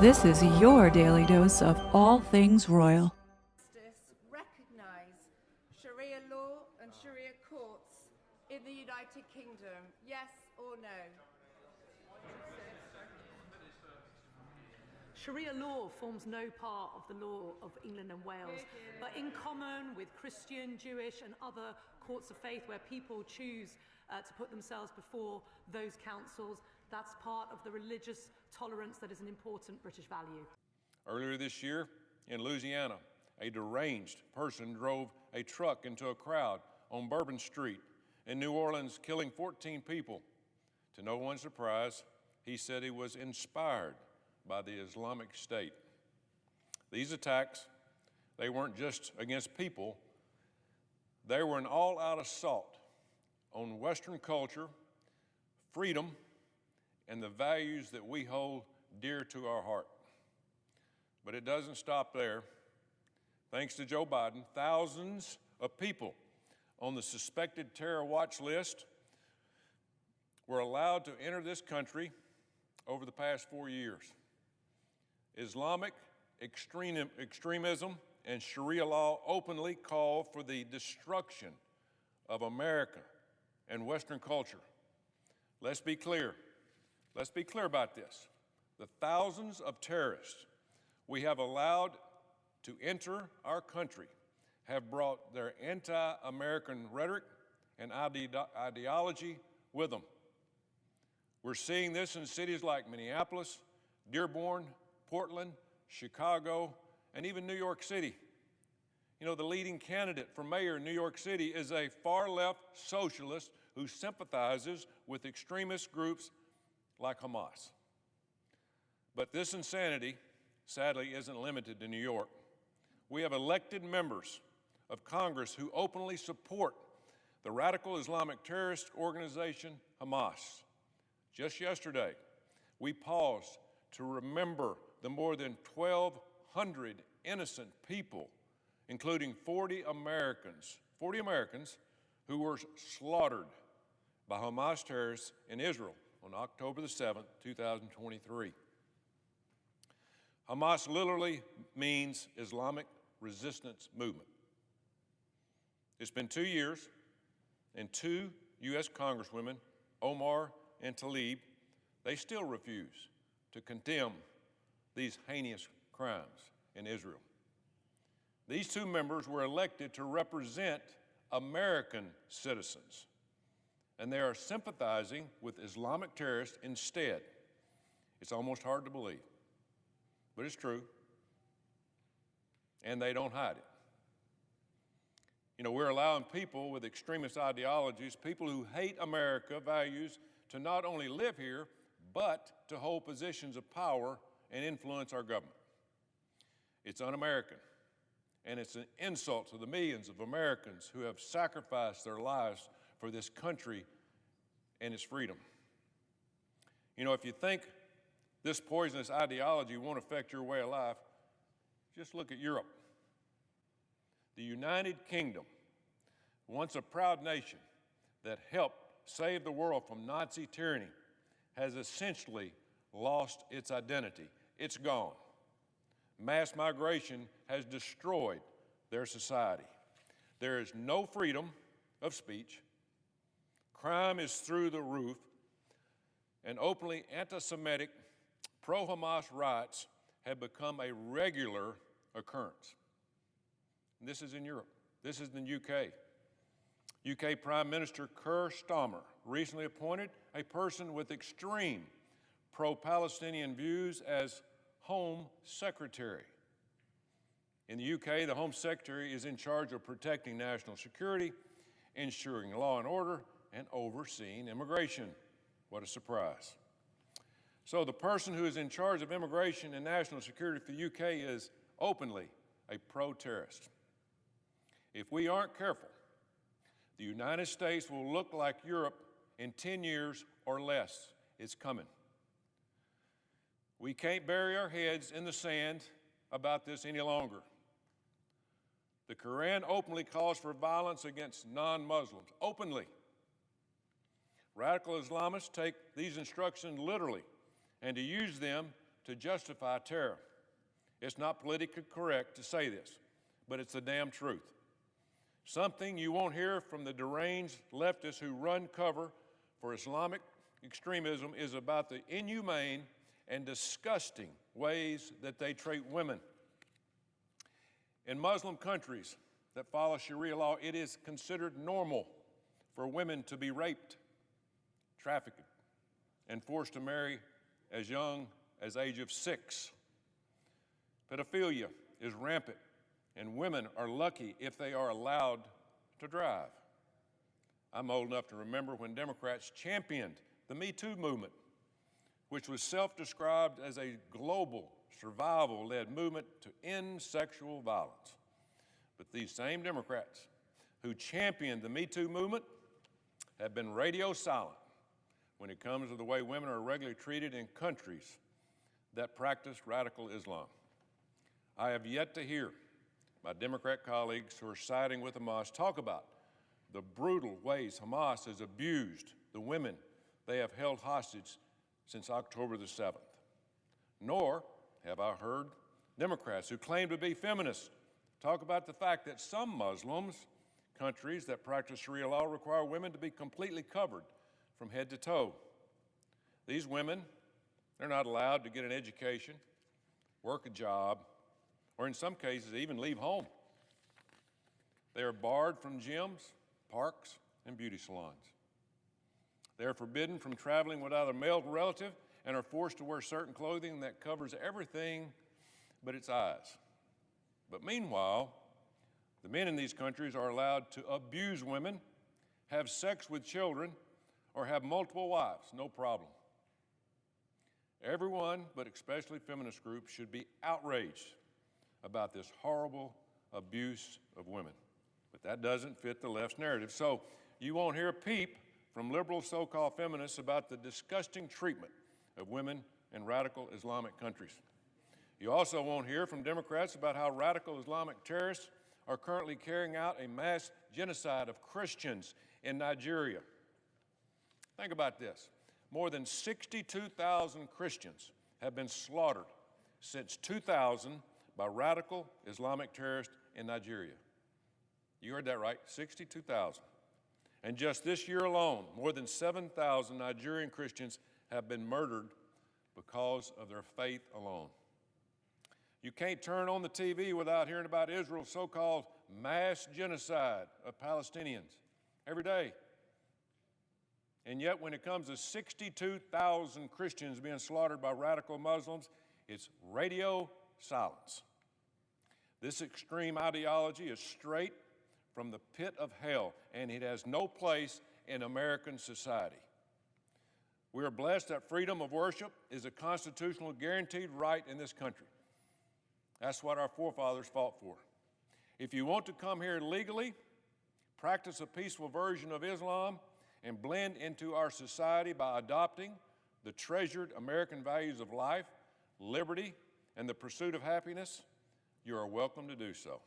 This is your daily dose of all things royal. Recognize Sharia law and Sharia courts in the United Kingdom? Yes or no? Sharia law forms no part of the law of England and Wales, but in common with Christian, Jewish and other courts of faith where people choose to put themselves before those councils, that's part of the religious tolerance that is an important British value. Earlier this year in Louisiana, a deranged person drove a truck into a crowd on Bourbon Street in New Orleans, killing 14 people. To no one's surprise, he said he was inspired by the Islamic State. These attacks, they weren't just against people, they were an all-out assault on Western culture, freedom, and the values that we hold dear to our heart. But it doesn't stop there. Thanks to Joe Biden, thousands of people on the suspected terror watch list were allowed to enter this country over the past 4 years. Islamic extremism and Sharia law openly call for the destruction of America and Western culture. Let's be clear. Let's be clear about this. The thousands of terrorists we have allowed to enter our country have brought their anti-American rhetoric and ideology with them. We're seeing this in cities like Minneapolis, Dearborn, Portland, Chicago, and even New York City. You know, the leading candidate for mayor in New York City is a far-left socialist who sympathizes with extremist groups like Hamas. But this insanity, sadly, isn't limited to New York. We have elected members of Congress who openly support the radical Islamic terrorist organization Hamas. Just yesterday, we paused to remember the more than 1,200 innocent people, including 40 Americans who were slaughtered by Hamas terrorists in Israel on October the 7th, 2023. Hamas literally means Islamic Resistance Movement. It's been 2 years, and 2 U.S. Congresswomen, Omar and Tlaib, they still refuse to condemn these heinous crimes in Israel. These 2 members were elected to represent American citizens, and they are sympathizing with Islamic terrorists instead. It's almost hard to believe, but it's true, and they don't hide it. You know, we're allowing people with extremist ideologies, people who hate America values, to not only live here, but to hold positions of power and influence our government. It's un-American, and it's an insult to the millions of Americans who have sacrificed their lives for this country and its freedom. You know, if you think this poisonous ideology won't affect your way of life, just look at Europe. The United Kingdom, once a proud nation that helped save the world from Nazi tyranny, has essentially lost its identity. It's gone. Mass migration has destroyed their society. There is no freedom of speech. Crime is through the roof, and openly anti-Semitic, pro-Hamas riots have become a regular occurrence. And this is in Europe. This is in the UK. UK Prime Minister Keir Starmer recently appointed a person with extreme pro-Palestinian views as Home Secretary. In the UK, the Home Secretary is in charge of protecting national security, ensuring law and order, and overseeing immigration. What a surprise. So the person who is in charge of immigration and national security for the UK is openly a pro-terrorist. If we aren't careful, the United States will look like Europe in 10 years or less. It's coming. We can't bury our heads in the sand about this any longer. The Quran openly calls for violence against non-Muslims, openly. Radical Islamists take these instructions literally and to use them to justify terror. It's not politically correct to say this, but it's the damn truth. Something you won't hear from the deranged leftists who run cover for Islamic extremism is about the inhumane and disgusting ways that they treat women. In Muslim countries that follow Sharia law, it is considered normal for women to be raped, trafficked, and forced to marry as young as age of 6. Pedophilia is rampant, and women are lucky if they are allowed to drive. I'm old enough to remember when Democrats championed the Me Too movement, which was self-described as a global survival-led movement to end sexual violence. But these same Democrats who championed the Me Too movement have been radio silent when it comes to the way women are regularly treated in countries that practice radical Islam. I have yet to hear my Democrat colleagues who are siding with Hamas talk about the brutal ways Hamas has abused the women they have held hostage since October the 7th. Nor have I heard Democrats who claim to be feminists talk about the fact that some Muslims, countries that practice Sharia law, require women to be completely covered from head to toe. These women, they're not allowed to get an education, work a job, or in some cases even leave home. They are barred from gyms, parks, and beauty salons. They are forbidden from traveling without a male relative and are forced to wear certain clothing that covers everything but its eyes. But meanwhile, the men in these countries are allowed to abuse women, have sex with children, or have multiple wives, no problem. Everyone, but especially feminist groups, should be outraged about this horrible abuse of women. But that doesn't fit the left's narrative. So you won't hear a peep from liberal so-called feminists about the disgusting treatment of women in radical Islamic countries. You also won't hear from Democrats about how radical Islamic terrorists are currently carrying out a mass genocide of Christians in Nigeria. Think about this. More than 62,000 Christians have been slaughtered since 2000 by radical Islamic terrorists in Nigeria. You heard that right, 62,000. And just this year alone, more than 7,000 Nigerian Christians have been murdered because of their faith alone. You can't turn on the TV without hearing about Israel's so-called mass genocide of Palestinians every day. And yet when it comes to 62,000 Christians being slaughtered by radical Muslims, it's radio silence. This extreme ideology is straight from the pit of hell, and it has no place in American society. We are blessed that freedom of worship is a constitutional guaranteed right in this country. That's what our forefathers fought for. If you want to come here legally, practice a peaceful version of Islam, and blend into our society by adopting the treasured American values of life, liberty, and the pursuit of happiness, you are welcome to do so.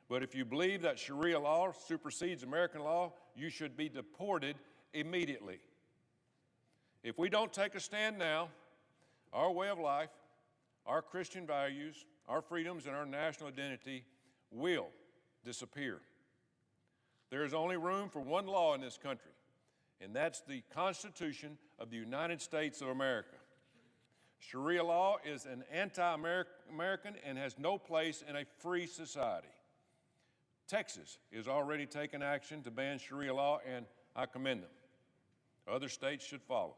But if you believe that Sharia law supersedes American law, you should be deported immediately. If we don't take a stand now, our way of life, our Christian values, our freedoms, and our national identity will disappear. There is only room for one law in this country, and that's the Constitution of the United States of America. Sharia law is an anti-American and has no place in a free society. Texas is already taking action to ban Sharia law, and I commend them. Other states should follow.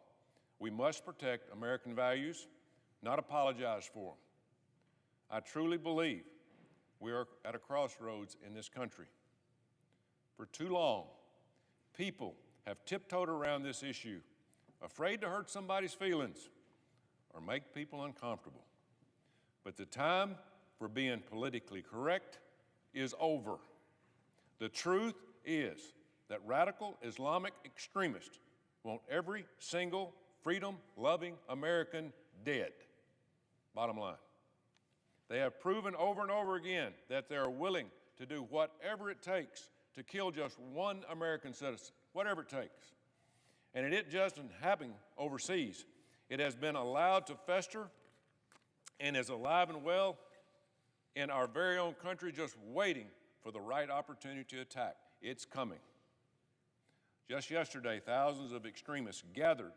We must protect American values, not apologize for them. I truly believe we are at a crossroads in this country. For too long, people have tiptoed around this issue, afraid to hurt somebody's feelings or make people uncomfortable. But the time for being politically correct is over. The truth is that radical Islamic extremists want every single freedom-loving American dead. Bottom line. They have proven over and over again that they are willing to do whatever it takes to kill just one American citizen, whatever it takes. And it just isn't happening overseas. It has been allowed to fester and is alive and well in our very own country, just waiting for the right opportunity to attack. It's coming. Just yesterday, thousands of extremists gathered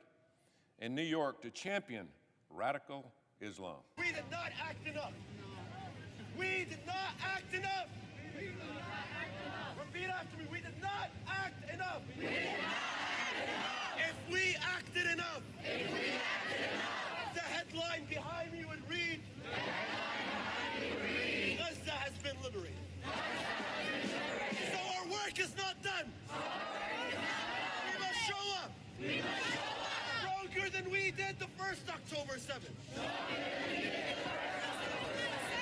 in New York to champion radical Islam. We did not act enough. We did not act enough. Repeat after me. We did not act enough. We did not act enough. If we acted enough. If we acted enough. The headline behind me would read. The headline behind me would read. Gaza has been liberated. So our work is not done. We must show up. We must show up. Stronger than we did the first October 7th.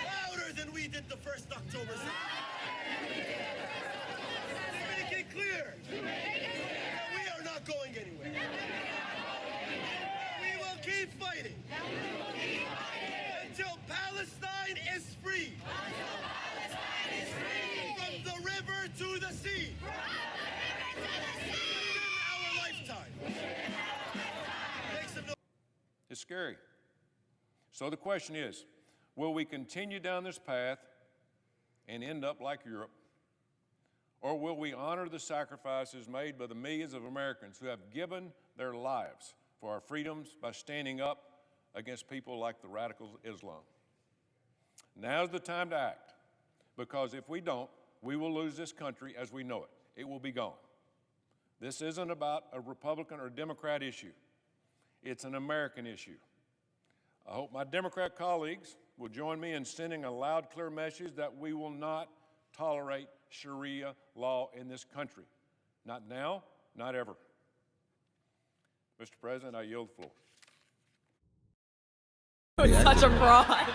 Louder than we did the first October 7th. To make it clear that we are not going anywhere. We will keep fighting until Palestine is free. From the river to the sea. Within our lifetime. Make some noise. It's scary. So the question is, will we continue down this path and end up like Europe? Or will we honor the sacrifices made by the millions of Americans who have given their lives for our freedoms by standing up against people like the radicals of Islam? Now's the time to act, because if we don't, we will lose this country as we know it. It will be gone. This isn't about a Republican or Democrat issue. It's an American issue. I hope my Democrat colleagues will join me in sending a loud, clear message that we will not tolerate Sharia law in this country. Not now, not ever. Mr. President, I yield the floor. Such a fraud.